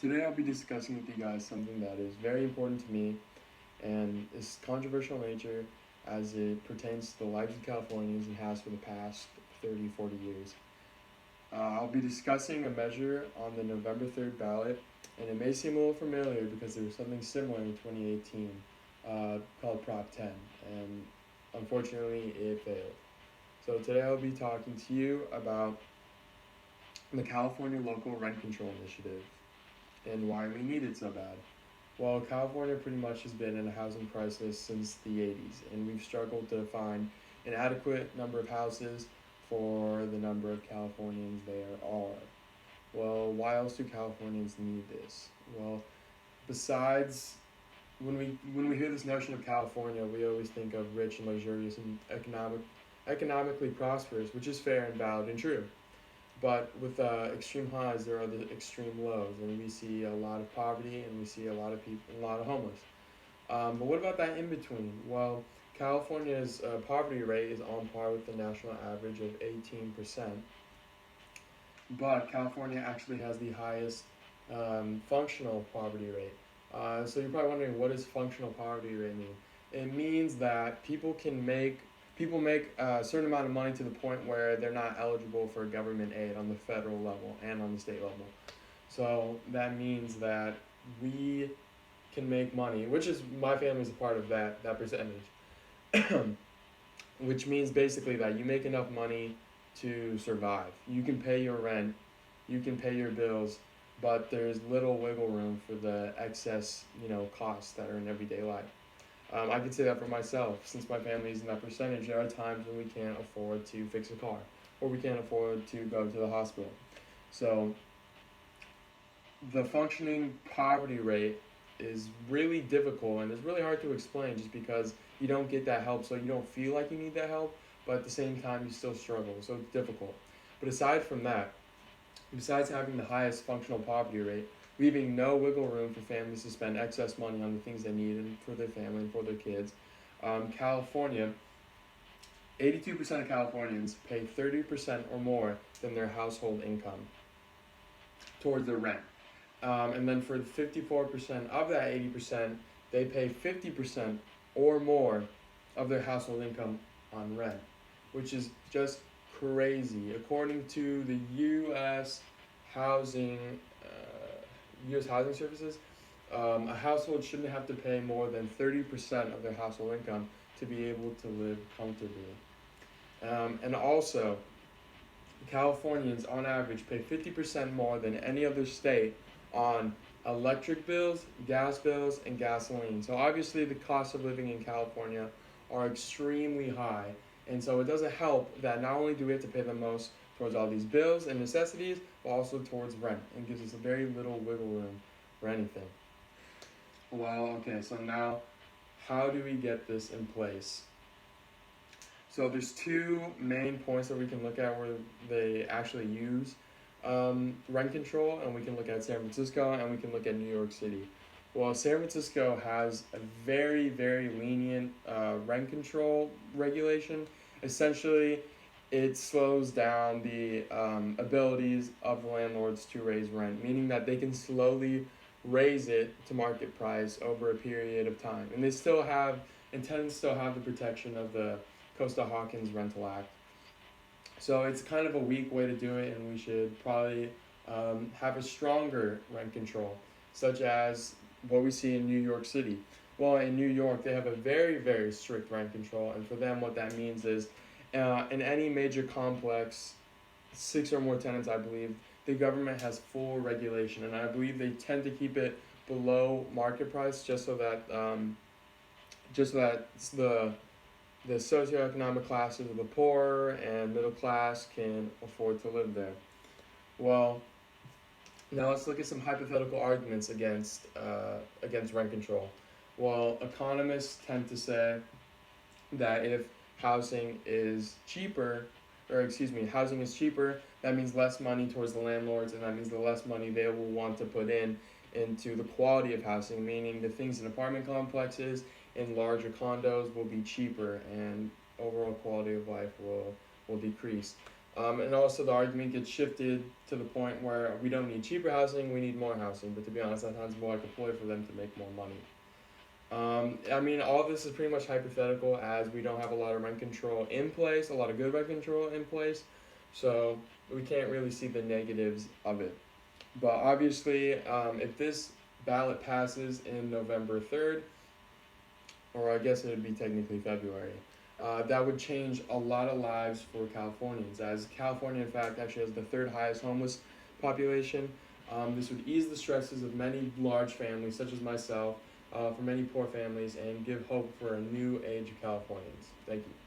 Today I'll be discussing with you guys something that is very important to me and is controversial in nature as it pertains to the lives of Californians and has for the past 30, 40 years. I'll be discussing a measure on the November 3rd ballot, and it may seem a little familiar because there was something similar in 2018 called Prop 10, and unfortunately it failed. So today I'll be talking to you about the California Local Rent Control Initiative and why we need it so bad. Well, California pretty much has been in a housing crisis since the 80s, and we've struggled to find an adequate number of houses for the number of Californians there are. Well, why else do Californians need this? Well, besides when we hear this notion of California, we always think of rich and luxurious and economically prosperous, which is fair and valid and true. But with extreme highs, there are the extreme lows, and we see a lot of poverty, and we see a lot of people, a lot of homeless. But what about that in between? Well, California's poverty rate is on par with the national average of 18%, but California actually has the highest functional poverty rate. So you're probably wondering, what does functional poverty rate mean? It means that people make a certain amount of money to the point where they're not eligible for government aid on the federal level and on the state level. So that means that we can make money, which is my family's a part of that percentage, which means basically that you make enough money to survive. You can pay your rent, you can pay your bills, but there's little wiggle room for the excess, costs that are in everyday life. I can say that for myself. Since my family is in that percentage, there are times when we can't afford to fix a car, or we can't afford to go to the hospital. So the functioning poverty rate is really difficult, and it's really hard to explain just because you don't get that help, so you don't feel like you need that help, but at the same time you still struggle, so it's difficult. But aside from that, besides having the highest functional poverty rate, leaving no wiggle room for families to spend excess money on the things they need and for their family and for their kids, California, 82% of Californians pay 30% or more than their household income towards their rent. And then for 54% of that 80%, they pay 50% or more of their household income on rent, which is just crazy. According to the Housing, U.S. Housing Services, a household shouldn't have to pay more than 30% of their household income to be able to live comfortably. And also, Californians on average pay 50% more than any other state on electric bills, gas bills, and gasoline. So obviously the costs of living in California are extremely high. And so it doesn't help that not only do we have to pay the most towards all these bills and necessities, but also towards rent. It gives us a very little wiggle room for anything. Well, okay, so now how do we get this in place? So there's two main points that we can look at where they actually use rent control, and we can look at San Francisco and we can look at New York City. Well, San Francisco has a very, very lenient rent control regulation. Essentially, it slows down the abilities of the landlords to raise rent, meaning that they can slowly raise it to market price over a period of time. And they still have, and still have the protection of the Costa-Hawkins Rental Act. So it's kind of a weak way to do it, and we should probably have a stronger rent control, such as what we see in New York City. Well, in New York, they have a very, very strict rent control, and for them, what that means is in any major complex, 6 or more tenants, I believe, the government has full regulation, and I believe they tend to keep it below market price just so that the socioeconomic classes of the poor and middle class can afford to live there. Well, now let's look at some hypothetical arguments against rent control. Well, economists tend to say that if housing is cheaper, that means less money towards the landlords, and that means the less money they will want to put into the quality of housing, meaning the things in apartment complexes in larger condos will be cheaper and overall quality of life will decrease. And also the argument gets shifted to the point where we don't need cheaper housing, we need more housing. But to be honest, that sounds more like a ploy for them to make more money. I mean, all of this is pretty much hypothetical as we don't have a lot of rent control in place, a lot of good rent control in place, so we can't really see the negatives of it. But obviously, if this ballot passes in November 3rd, or I guess it would be technically February, that would change a lot of lives for Californians, as California, in fact, actually has the third highest homeless population. This would ease the stresses of many large families, such as myself, for many poor families, and give hope for a new age of Californians. Thank you.